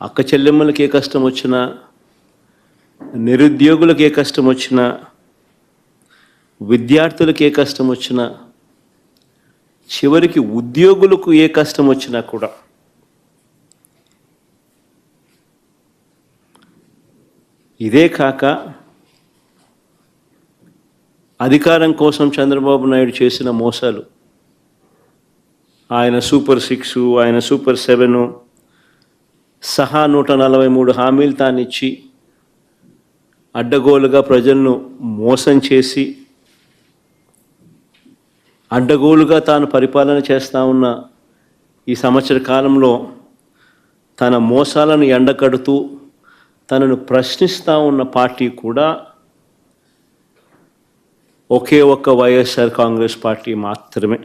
అక్క చెల్లెమ్మలకి ఏ కష్టం వచ్చినా, నిరుద్యోగులకు ఏ కష్టం వచ్చినా, విద్యార్థులకు ఏ కష్టం వచ్చినా, చివరికి ఉద్యోగులకు ఏ కష్టం వచ్చినా కూడా ఇదే కాక అధికారం కోసం చంద్రబాబు నాయుడు చేసిన మోసాలు, ఆయన సూపర్ 6, ఆయన సూపర్ 7 సహా 143 హామీలు తానిచ్చి అడ్డగోలుగా ప్రజలను మోసం చేసి అడ్డగోలుగా తాను పరిపాలన చేస్తూ ఉన్న ఈ సంవత్సర కాలంలో తన మోసాలను ఎండకడుతూ తనను ప్రశ్నిస్తూ ఉన్న పార్టీ కూడా ఒకే ఒక్క వైఎస్ఆర్ కాంగ్రెస్ పార్టీ మాత్రమే.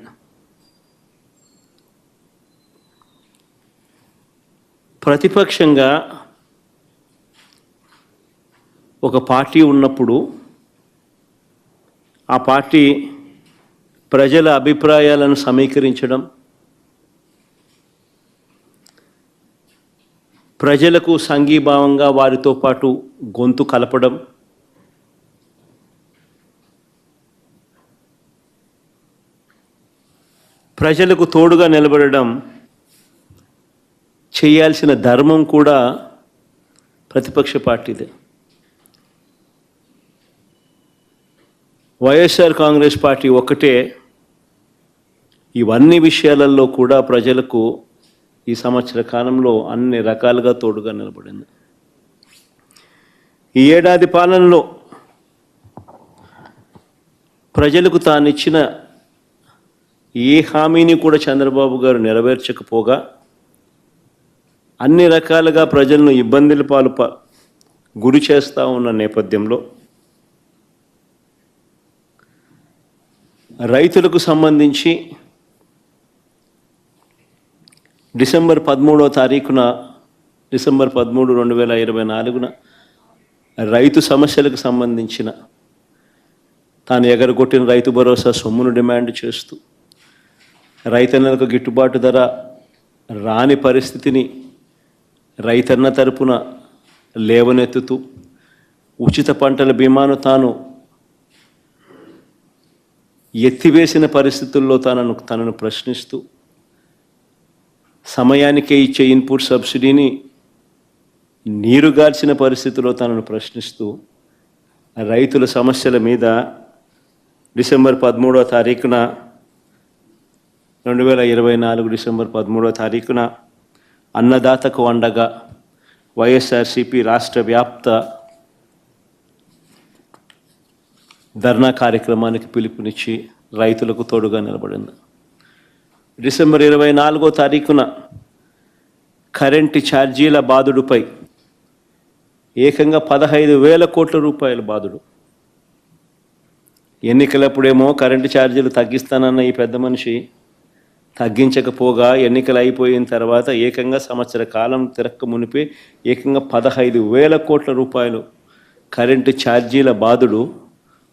ప్రతిపక్షంగా ఒక పార్టీ ఉన్నప్పుడు ఆ పార్టీ ప్రజల అభిప్రాయాలను సమీకరించడం, ప్రజలకు సంఘీభావంగా వారితో పాటు గొంతు కలపడం, ప్రజలకు తోడుగా నిలబడడం చేయాల్సిన ధర్మం కూడా ప్రతిపక్ష పార్టీదే. వైఎస్ఆర్ కాంగ్రెస్ పార్టీ ఒక్కటే ఇవన్నీ విషయాలలో కూడా ప్రజలకు ఈ సంవత్సర కాలంలో అన్ని రకాలుగా తోడుగా నిలబడింది. ఈ ఏడాది పాలనలో ప్రజలకు తానిచ్చిన ఏ హామీని కూడా చంద్రబాబు గారు నెరవేర్చకపోగా అన్ని రకాలుగా ప్రజలను ఇబ్బందుల పాలు గురి చేస్తూ ఉన్న నేపథ్యంలో రైతులకు సంబంధించి డిసెంబర్ 13, 2024 రైతు సమస్యలకు సంబంధించిన తాను ఎగరగొట్టిన రైతు భరోసా సొమ్మును డిమాండ్ చేస్తూ, రైతన్నలకు గిట్టుబాటు ధర రాని పరిస్థితిని రైతన్న తరపున లేవనెత్తుతూ, ఉచిత పంటల బీమాను తాను ఎత్తివేసిన పరిస్థితుల్లో తనను ప్రశ్నిస్తూ, సమయానికే ఇచ్చే ఇన్పుట్ సబ్సిడీని నీరుగార్చిన పరిస్థితిలో తనను ప్రశ్నిస్తూ రైతుల సమస్యల మీద డిసెంబర్ 13, 2024 అన్నదాతకు అండగా వైఎస్ఆర్సీపీ రాష్ట్ర వ్యాప్త ధర్నా కార్యక్రమానికి పిలుపునిచ్చి రైతులకు తోడుగా నిలబడింది. డిసెంబర్ 24 కరెంటు ఛార్జీల బాదుడుపై ఏకంగా 15,000 కోట్ల రూపాయల బాదుడు. ఎన్నికలప్పుడేమో కరెంటు ఛార్జీలు తగ్గిస్తానన్న ఈ పెద్ద మనిషి తగ్గించకపోగా ఎన్నికలు అయిపోయిన తర్వాత ఏకంగా సంవత్సర కాలం తిరక్క మునిపే ఏకంగా 15,000 కోట్ల రూపాయలు కరెంటు ఛార్జీల బాదుడు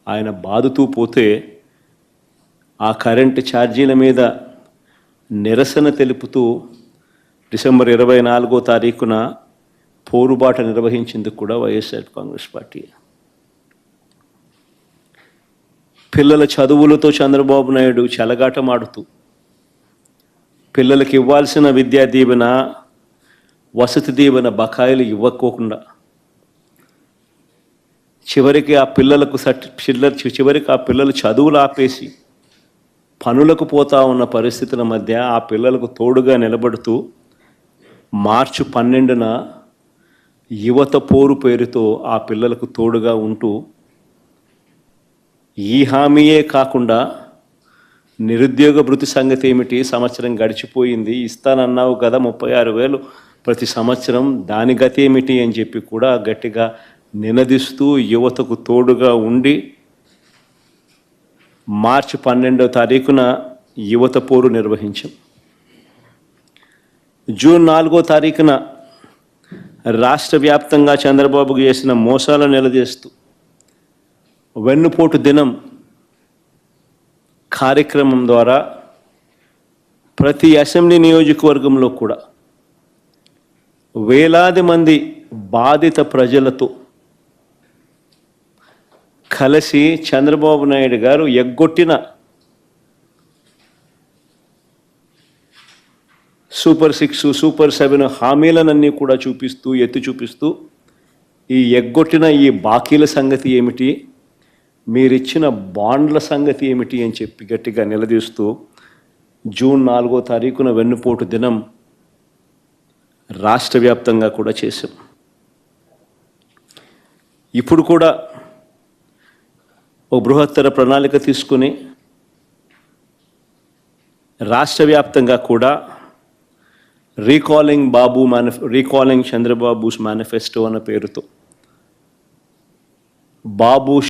ఆయన బాదుతూ పోతే, ఆ కరెంటు ఛార్జీల మీద నిరసన తెలుపుతూ డిసెంబర్ 24 పోరుబాట నిర్వహించింది కూడా వైఎస్ఆర్ కాంగ్రెస్ పార్టీ. పిల్లల చదువులతో చంద్రబాబు నాయుడు చెలగాటమాడుతూ పిల్లలకి ఇవ్వాల్సిన విద్యా దీవెన, వసతి దీవెన బకాయిలు ఇవ్వకోకుండా చివరికి ఆ పిల్లలు చదువులు ఆపేసి పనులకు పోతా ఉన్న పరిస్థితుల మధ్య ఆ పిల్లలకు తోడుగా నిలబడుతూ మార్చి 12 యువత పోరు పేరుతో ఆ పిల్లలకు తోడుగా ఉంటూ, ఈ హామీయే కాకుండా నిరుద్యోగ భృతి సంగతి ఏమిటి, సంవత్సరం గడిచిపోయింది, ఇస్తానన్నావు కదా 36,000 ప్రతి సంవత్సరం, దాని గతి ఏమిటి అని చెప్పి కూడా గట్టిగా నినదిస్తూ యువతకు తోడుగా ఉండి మార్చి 12 యువత పోరు నిర్వహించాం. జూన్ 4 రాష్ట్ర వ్యాప్తంగా చంద్రబాబుకు చేసిన మోసాలను నిలదీస్తూ వెన్నుపోటు దినం కార్యక్రమం ద్వారా ప్రతి అసెంబ్లీ నియోజకవర్గంలో కూడా వేలాది మంది బాధిత ప్రజలతో కలిసి చంద్రబాబు నాయుడు గారు ఎగ్గొట్టిన సూపర్ 6, సూపర్ 7 హామీలనన్నీ కూడా ఎత్తి చూపిస్తూ ఈ ఎగ్గొట్టిన ఈ బాకీల సంగతి ఏమిటి, మీరిచ్చిన బాండ్ల సంగతి ఏమిటి అని చెప్పి గట్టిగా నిలదీస్తూ జూన్ 4వ తారీఖున వెన్నుపోటు దినం రాష్ట్ర వ్యాప్తంగా కూడా చేశాం. ఇప్పుడు కూడా ఓ బృహత్తర ప్రణాళిక తీసుకుని రాష్ట్ర వ్యాప్తంగా కూడా రీకాలింగ్ చంద్రబాబుస్ మేనిఫెస్టో అన్న పేరుతో బాబు